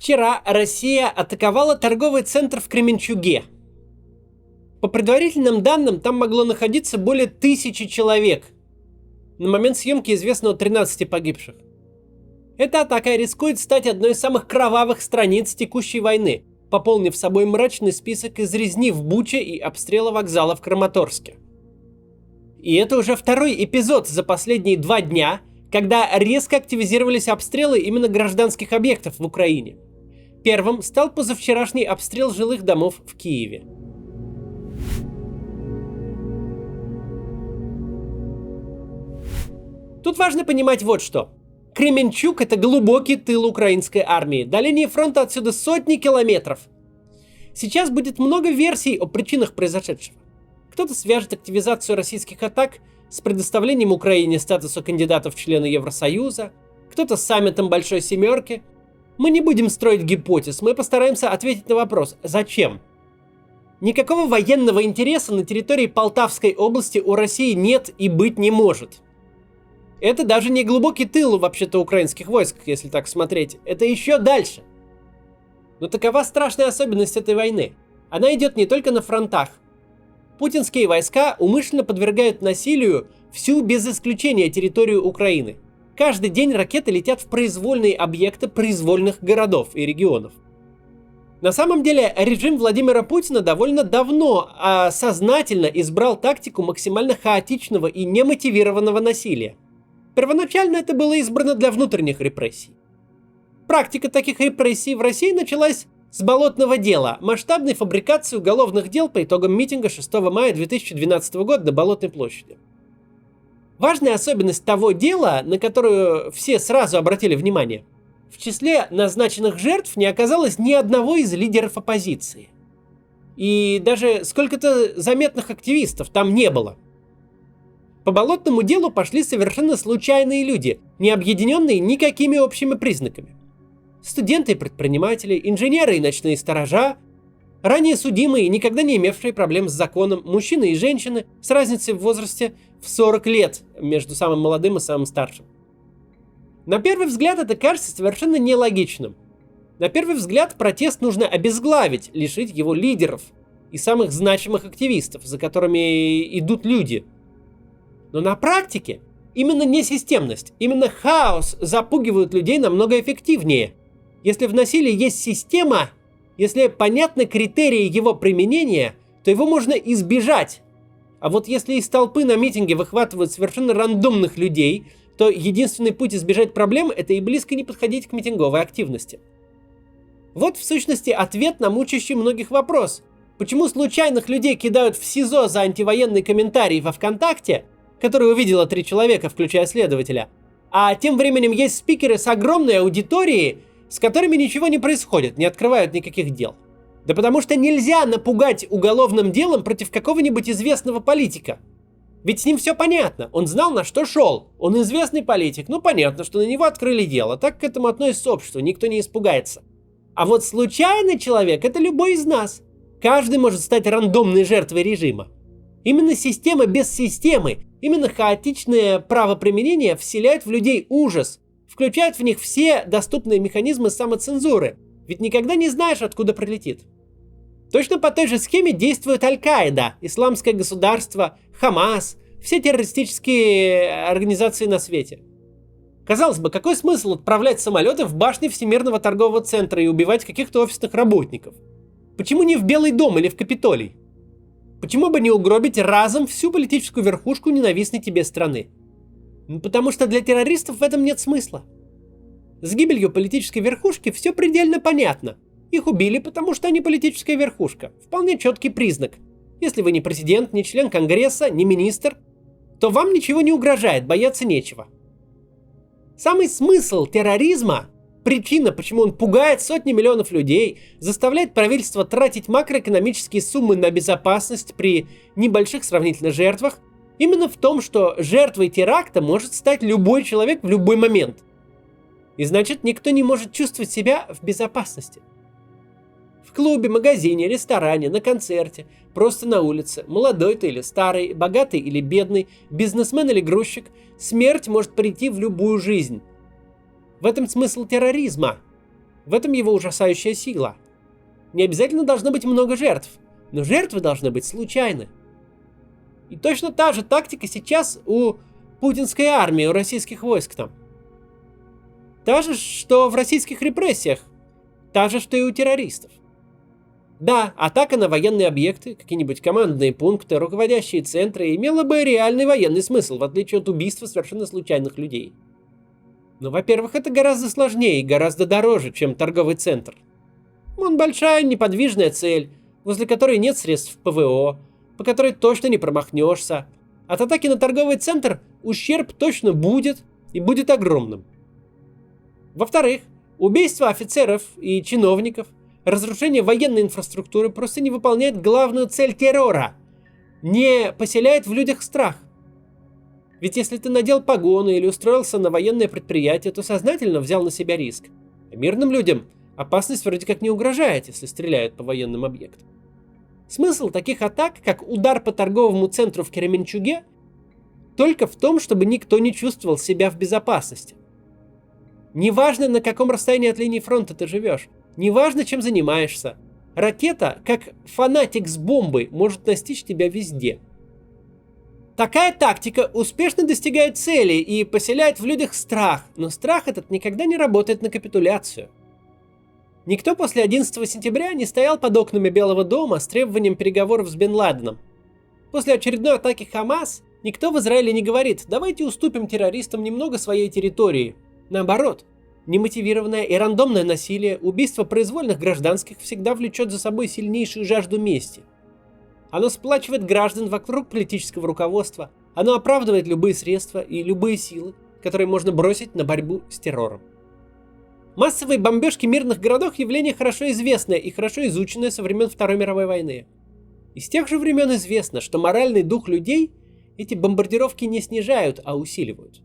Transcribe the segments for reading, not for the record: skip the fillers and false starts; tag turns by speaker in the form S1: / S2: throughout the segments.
S1: Вчера Россия атаковала торговый центр в Кременчуге. По предварительным данным, там могло находиться более 1000 человек. На момент съемки известно о 13 погибших. Эта атака рискует стать одной из самых кровавых страниц текущей войны, пополнив собой мрачный список из резни в Буче и обстрела вокзала в Краматорске. И это уже второй эпизод за последние 2 дня, когда резко активизировались обстрелы именно гражданских объектов в Украине. Первым стал позавчерашний обстрел жилых домов в Киеве. Тут важно понимать вот что. Кременчуг — это глубокий тыл украинской армии. До линии фронта отсюда сотни километров. Сейчас будет много версий о причинах произошедшего. Кто-то свяжет активизацию российских атак с предоставлением Украине статуса кандидата в члены Евросоюза, кто-то с саммитом Большой Семерки. Мы не будем строить гипотез, мы постараемся ответить на вопрос «Зачем?». Никакого военного интереса на территории Полтавской области у России нет и быть не может. Это даже не глубокий тыл вообще-то украинских войск, если так смотреть. Это еще дальше. Но такова страшная особенность этой войны. Она идет не только на фронтах. Путинские войска умышленно подвергают насилию всю без исключения территорию Украины. Каждый день ракеты летят в произвольные объекты произвольных городов и регионов. На самом деле режим Владимира Путина довольно давно сознательно избрал тактику максимально хаотичного и немотивированного насилия. Первоначально это было избрано для внутренних репрессий. Практика таких репрессий в России началась с болотного дела, масштабной фабрикации уголовных дел по итогам митинга 6 мая 2012 года на Болотной площади. Важная особенность того дела, на которую все сразу обратили внимание, в числе назначенных жертв не оказалось ни одного из лидеров оппозиции. И даже сколько-то заметных активистов там не было. По болотному делу пошли совершенно случайные люди, не объединенные никакими общими признаками. Студенты и предприниматели, инженеры и ночные сторожа, ранее судимые и никогда не имевшие проблем с законом, мужчины и женщины с разницей в возрасте в 40 лет между самым молодым и самым старшим. На первый взгляд это кажется совершенно нелогичным. На первый взгляд протест нужно обезглавить, лишить его лидеров и самых значимых активистов, за которыми идут люди. Но на практике именно несистемность, именно хаос запугивают людей намного эффективнее. Если в насилии есть система, если понятны критерии его применения, то его можно избежать. А вот если из толпы на митинге выхватывают совершенно рандомных людей, то единственный путь избежать проблем – это и близко не подходить к митинговой активности. Вот в сущности ответ на мучающий многих вопрос. Почему случайных людей кидают в СИЗО за антивоенный комментарий во ВКонтакте, который увидело 3 человека, включая следователя, а тем временем есть спикеры с огромной аудиторией, с которыми ничего не происходит, не открывают никаких дел? Да потому что нельзя напугать уголовным делом против какого-нибудь известного политика. Ведь с ним все понятно, он знал, на что шел, он известный политик, ну понятно, что на него открыли дело, так к этому относится общество, никто не испугается. А вот случайный человек – это любой из нас. Каждый может стать рандомной жертвой режима. Именно система без системы, именно хаотичное правоприменение вселяет в людей ужас, включает в них все доступные механизмы самоцензуры, ведь никогда не знаешь, откуда прилетит. Точно по той же схеме действует Аль-Каида, Исламское государство, Хамас, все террористические организации на свете. Казалось бы, какой смысл отправлять самолеты в башни Всемирного торгового центра и убивать каких-то офисных работников? Почему не в Белый дом или в Капитолий? Почему бы не угробить разом всю политическую верхушку ненавистной тебе страны? Потому что для террористов в этом нет смысла. С гибелью политической верхушки все предельно понятно. Их убили, потому что они политическая верхушка. Вполне четкий признак. Если вы не президент, не член Конгресса, не министр, то вам ничего не угрожает, бояться нечего. Самый смысл терроризма, причина, почему он пугает сотни миллионов людей, заставляет правительство тратить макроэкономические суммы на безопасность при небольших сравнительно жертвах, именно в том, что жертвой теракта может стать любой человек в любой момент. И значит, никто не может чувствовать себя в безопасности. В клубе, магазине, ресторане, на концерте, просто на улице, молодой ты или старый, богатый или бедный, бизнесмен или грузчик, смерть может прийти в любую жизнь. В этом смысл терроризма. В этом его ужасающая сила. Не обязательно должно быть много жертв, но жертвы должны быть случайны. И точно та же тактика сейчас у путинской армии, у российских войск там. Та же, что в российских репрессиях. Та же, что и у террористов. Да, атака на военные объекты, какие-нибудь командные пункты, руководящие центры имела бы реальный военный смысл, в отличие от убийства совершенно случайных людей. Но, во-первых, это гораздо сложнее и гораздо дороже, чем торговый центр. Он большая неподвижная цель, возле которой нет средств ПВО, по которой точно не промахнешься. От атаки на торговый центр ущерб точно будет, и будет огромным. Во-вторых, убийство офицеров и чиновников, разрушение военной инфраструктуры просто не выполняет главную цель террора. Не поселяет в людях страх. Ведь если ты надел погоны или устроился на военное предприятие, то сознательно взял на себя риск. А мирным людям опасность вроде как не угрожает, если стреляют по военным объектам. Смысл таких атак, как удар по торговому центру в Кременчуге, только в том, чтобы никто не чувствовал себя в безопасности. Неважно, на каком расстоянии от линии фронта ты живешь, неважно, чем занимаешься, ракета, как фанатик с бомбой, может настичь тебя везде. Такая тактика успешно достигает цели и поселяет в людях страх, но страх этот никогда не работает на капитуляцию. Никто после 11 сентября не стоял под окнами Белого дома с требованием переговоров с Бен Ладеном. После очередной атаки Хамас никто в Израиле не говорит: давайте уступим террористам немного своей территории. Наоборот, немотивированное и рандомное насилие, убийство произвольных гражданских всегда влечет за собой сильнейшую жажду мести. Оно сплачивает граждан вокруг политического руководства, оно оправдывает любые средства и любые силы, которые можно бросить на борьбу с террором. Массовые бомбежки мирных городов – явление хорошо известное и хорошо изученное со времен Второй мировой войны. Из тех же времен известно, что моральный дух людей эти бомбардировки не снижают, а усиливают.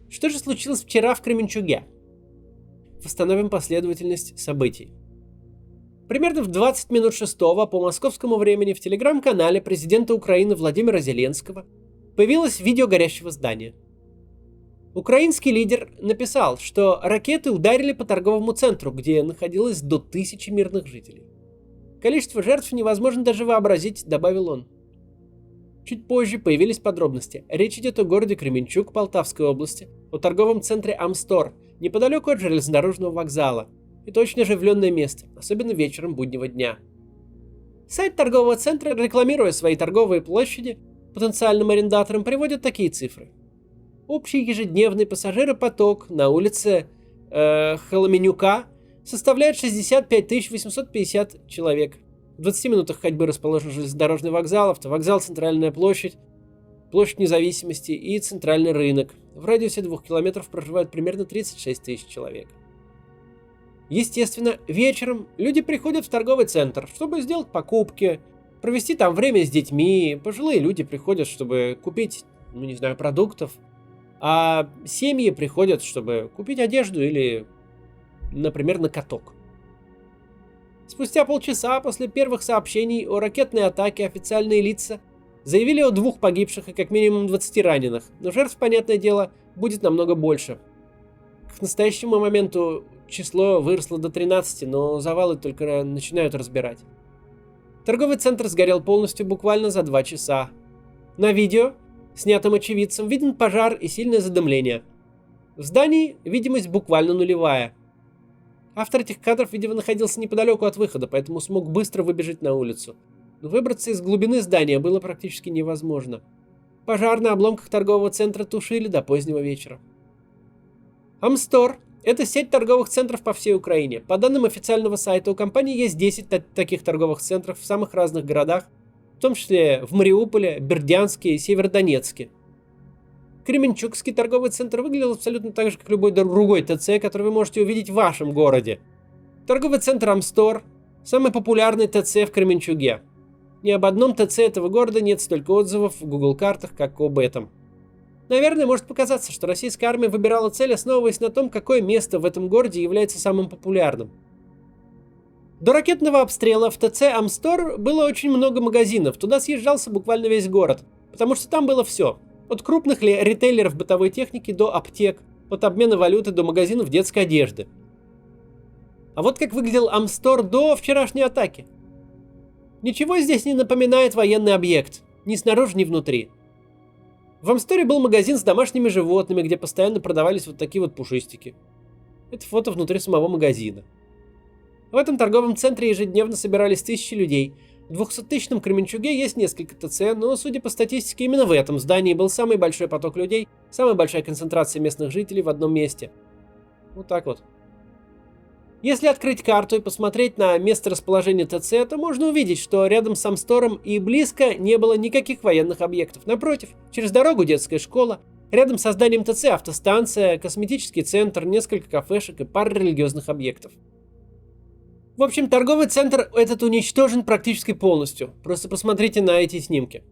S1: Что же случилось вчера в Кременчуге? Восстановим последовательность событий. Примерно в 20 минут 6 по московскому времени в телеграм-канале президента Украины Владимира Зеленского появилось видео горящего здания. Украинский лидер написал, что ракеты ударили по торговому центру, где находилось до 1000 мирных жителей. Количество жертв невозможно даже вообразить, добавил он. Чуть позже появились подробности. Речь идет о городе Кременчуг Полтавской области, о торговом центре Амстор, неподалеку от железнодорожного вокзала. Это очень оживленное место, особенно вечером буднего дня. Сайт торгового центра, рекламируя свои торговые площади потенциальным арендаторам, приводит такие цифры. Общий ежедневный пассажиропоток на улице Холоменюка составляет 65 850 человек. В 20 минутах ходьбы расположен железнодорожный вокзал, автовокзал, центральная площадь, площадь Независимости и центральный рынок. В радиусе 2 километров проживают примерно 36 тысяч человек. Естественно, вечером люди приходят в торговый центр, чтобы сделать покупки, провести там время с детьми. Пожилые люди приходят, чтобы купить, продуктов. А семьи приходят, чтобы купить одежду или, например, на каток. Спустя полчаса после первых сообщений о ракетной атаке официальные лица заявили о 2 погибших и как минимум 20 раненых, но жертв, понятное дело, будет намного больше. К настоящему моменту число выросло до 13, но завалы только начинают разбирать. Торговый центр сгорел полностью буквально за 2 часа. На видео, снятым очевидцем, виден пожар и сильное задымление. В здании видимость буквально нулевая. Автор этих кадров, видимо, находился неподалеку от выхода, поэтому смог быстро выбежать на улицу. Но выбраться из глубины здания было практически невозможно. Пожар на обломках торгового центра тушили до позднего вечера. Амстор – это сеть торговых центров по всей Украине. По данным официального сайта, у компании есть 10 таких торговых центров в самых разных городах, в том числе в Мариуполе, Бердянске и Северодонецке. Кременчугский торговый центр выглядел абсолютно так же, как любой другой ТЦ, который вы можете увидеть в вашем городе. Торговый центр Амстор – самый популярный ТЦ в Кременчуге. Ни об одном ТЦ этого города нет столько отзывов в Google картах, как об этом. Наверное, может показаться, что российская армия выбирала цель, основываясь на том, какое место в этом городе является самым популярным. До ракетного обстрела в ТЦ Амстор было очень много магазинов, туда съезжался буквально весь город, потому что там было все. От крупных ритейлеров бытовой техники до аптек, от обмена валюты до магазинов детской одежды. А вот как выглядел Амстор до вчерашней атаки. Ничего здесь не напоминает военный объект, ни снаружи, ни внутри. В Амсторе был магазин с домашними животными, где постоянно продавались вот такие вот пушистики. Это фото внутри самого магазина. В этом торговом центре ежедневно собирались тысячи людей. В 200-тысячном Кременчуге есть несколько ТЦ, но, судя по статистике, именно в этом здании был самый большой поток людей, самая большая концентрация местных жителей в одном месте. Вот так вот. Если открыть карту и посмотреть на место расположения ТЦ, то можно увидеть, что рядом с Амстором и близко не было никаких военных объектов. Напротив, через дорогу детская школа, рядом со зданием ТЦ автостанция, косметический центр, несколько кафешек и пара религиозных объектов. В общем, торговый центр этот уничтожен практически полностью. Просто посмотрите на эти снимки.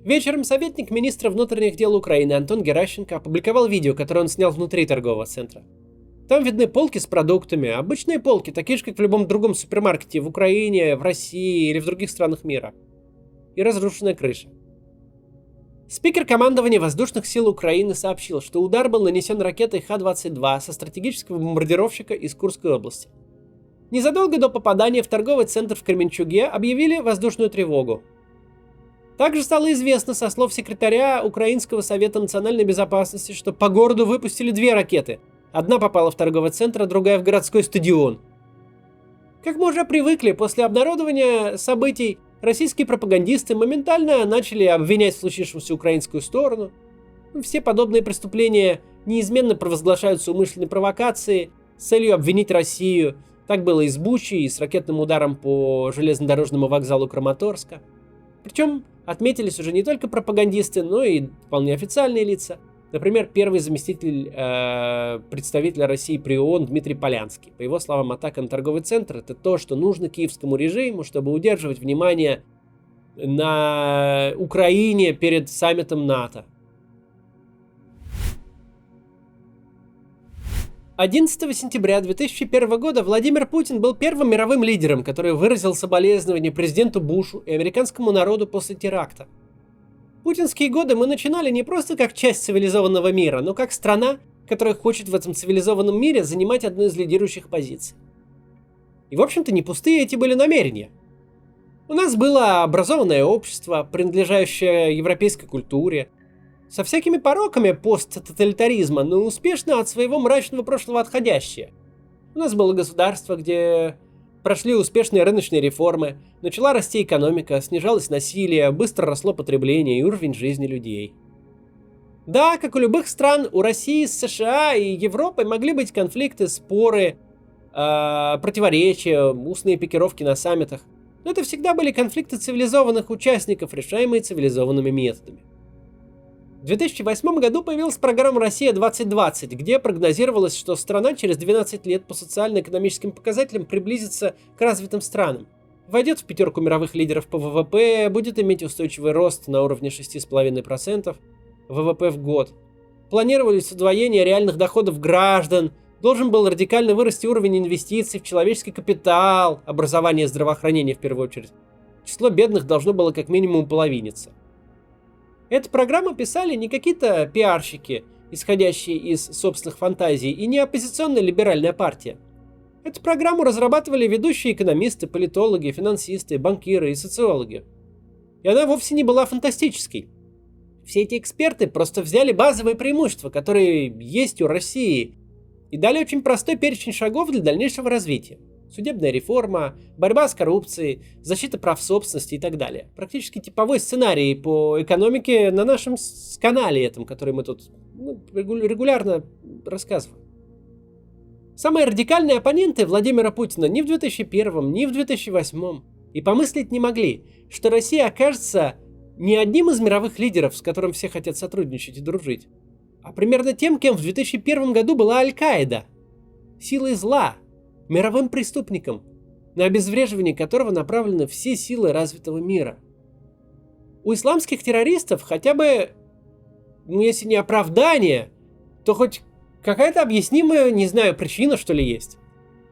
S1: Вечером советник министра внутренних дел Украины Антон Геращенко опубликовал видео, которое он снял внутри торгового центра. Там видны полки с продуктами, обычные полки, такие же, как в любом другом супермаркете в Украине, в России или в других странах мира. И разрушенная крыша. Спикер командования воздушных сил Украины сообщил, что удар был нанесен ракетой Х-22 со стратегического бомбардировщика из Курской области. Незадолго до попадания в торговый центр в Кременчуге объявили воздушную тревогу. Также стало известно со слов секретаря Украинского совета национальной безопасности, что по городу выпустили 2 ракеты. Одна попала в торговый центр, а другая в городской стадион. Как мы уже привыкли, после обнародования событий российские пропагандисты моментально начали обвинять в случившемся украинскую сторону. Все подобные преступления неизменно провозглашаются умышленной провокацией с целью обвинить Россию. Так было и с Бучей, и с ракетным ударом по железнодорожному вокзалу Краматорска. Причем отметились уже не только пропагандисты, но и вполне официальные лица. Например, первый заместитель представителя России при ООН Дмитрий Полянский. По его словам, атака на торговый центр — это то, что нужно киевскому режиму, чтобы удерживать внимание на Украине перед саммитом НАТО. 11 сентября 2001 года Владимир Путин был первым мировым лидером, который выразил соболезнования президенту Бушу и американскому народу после теракта. Путинские годы мы начинали не просто как часть цивилизованного мира, но как страна, которая хочет в этом цивилизованном мире занимать одну из лидирующих позиций. И, в общем-то, не пустые эти были намерения. У нас было образованное общество, принадлежащее европейской культуре, со всякими пороками посттоталитаризма, но успешно от своего мрачного прошлого отходящее. У нас было государство, где прошли успешные рыночные реформы, начала расти экономика, снижалось насилие, быстро росло потребление и уровень жизни людей. Да, как у любых стран, у России с США и Европой могли быть конфликты, споры, противоречия, устные пикировки на саммитах. Но это всегда были конфликты цивилизованных участников, решаемые цивилизованными методами. В 2008 году появилась программа «Россия-2020», где прогнозировалось, что страна через 12 лет по социально-экономическим показателям приблизится к развитым странам, войдет в 5 мировых лидеров по ВВП, будет иметь устойчивый рост на уровне 6,5% ВВП в год. Планировалось удвоение реальных доходов граждан, должен был радикально вырасти уровень инвестиций в человеческий капитал, образование и здравоохранение в первую очередь. Число бедных должно было как минимум уполовиниться. Эту программу писали не какие-то пиарщики, исходящие из собственных фантазий, и не оппозиционная либеральная партия. Эту программу разрабатывали ведущие экономисты, политологи, финансисты, банкиры и социологи. И она вовсе не была фантастической. Все эти эксперты просто взяли базовые преимущества, которые есть у России, и дали очень простой перечень шагов для дальнейшего развития. Судебная реформа, борьба с коррупцией, защита прав собственности и так далее. Практически типовой сценарий по экономике на нашем канале этом, который мы тут регулярно рассказываем. Самые радикальные оппоненты Владимира Путина ни в 2001, ни в 2008 и помыслить не могли, что Россия окажется не одним из мировых лидеров, с которым все хотят сотрудничать и дружить, а примерно тем, кем в 2001 году была Аль-Каида, силой зла, мировым преступником, на обезвреживание которого направлены все силы развитого мира. У исламских террористов хотя бы, если не оправдание, то хоть какая-то объяснимая, не знаю, причина, что ли, есть.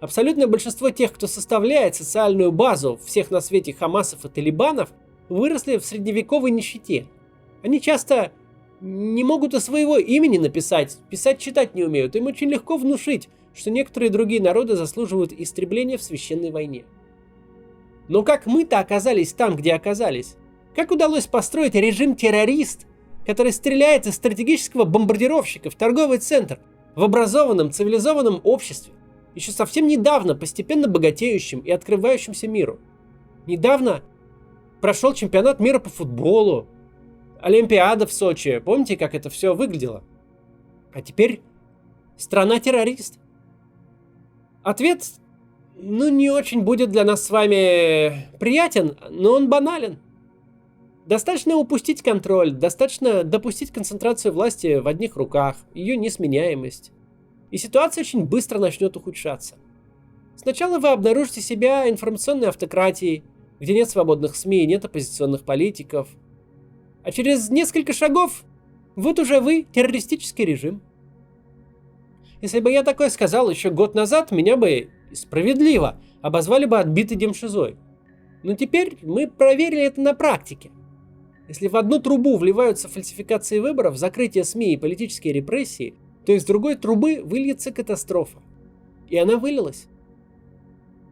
S1: Абсолютное большинство тех, кто составляет социальную базу всех на свете Хамасов и Талибанов, выросли в средневековой нищете. Они часто не могут и своего имени написать, писать-читать не умеют. Им очень легко внушить, что некоторые другие народы заслуживают истребления в священной войне. Но как мы-то оказались там, где оказались? Как удалось построить режим-террорист, который стреляет из стратегического бомбардировщика в торговый центр, в образованном, цивилизованном обществе, еще совсем недавно постепенно богатеющим и открывающимся миру? Недавно прошел чемпионат мира по футболу, Олимпиада в Сочи. Помните, как это все выглядело? А теперь страна-террорист. Ответ, не очень будет для нас с вами приятен, но он банален. Достаточно упустить контроль, достаточно допустить концентрацию власти в одних руках, ее несменяемость. И ситуация очень быстро начнет ухудшаться. Сначала вы обнаружите себя информационной автократией, где нет свободных СМИ, нет оппозиционных политиков. А через несколько шагов, вот уже вы террористический режим. Если бы я такое сказал еще год назад, меня бы справедливо обозвали бы отбитой демшизой. Но теперь мы проверили это на практике. Если в одну трубу вливаются фальсификации выборов, закрытие СМИ и политические репрессии, то из другой трубы выльется катастрофа. И она вылилась.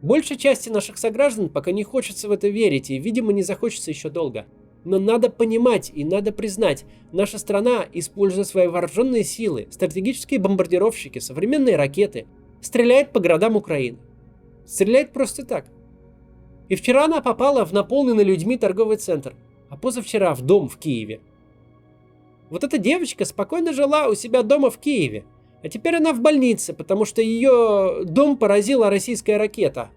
S1: Большей части наших сограждан пока не хочется в это верить, и, видимо, не захочется еще долго. Но надо понимать и надо признать, наша страна, используя свои вооруженные силы, стратегические бомбардировщики, современные ракеты, стреляет по городам Украины. Стреляет просто так. И вчера она попала в наполненный людьми торговый центр, а позавчера в дом в Киеве. Вот эта девочка спокойно жила у себя дома в Киеве, а теперь она в больнице, потому что ее дом поразила российская ракета.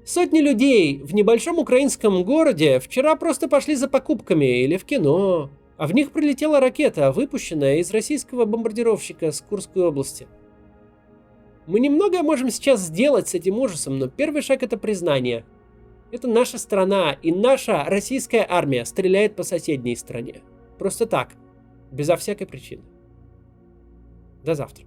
S1: Сотни людей в небольшом украинском городе вчера просто пошли за покупками или в кино, а в них прилетела ракета, выпущенная из российского бомбардировщика с Курской области. Мы немного можем сейчас сделать с этим ужасом, но первый шаг — это признание. Это наша страна, и наша российская армия стреляет по соседней стране. Просто так, безо всякой причины. До завтра.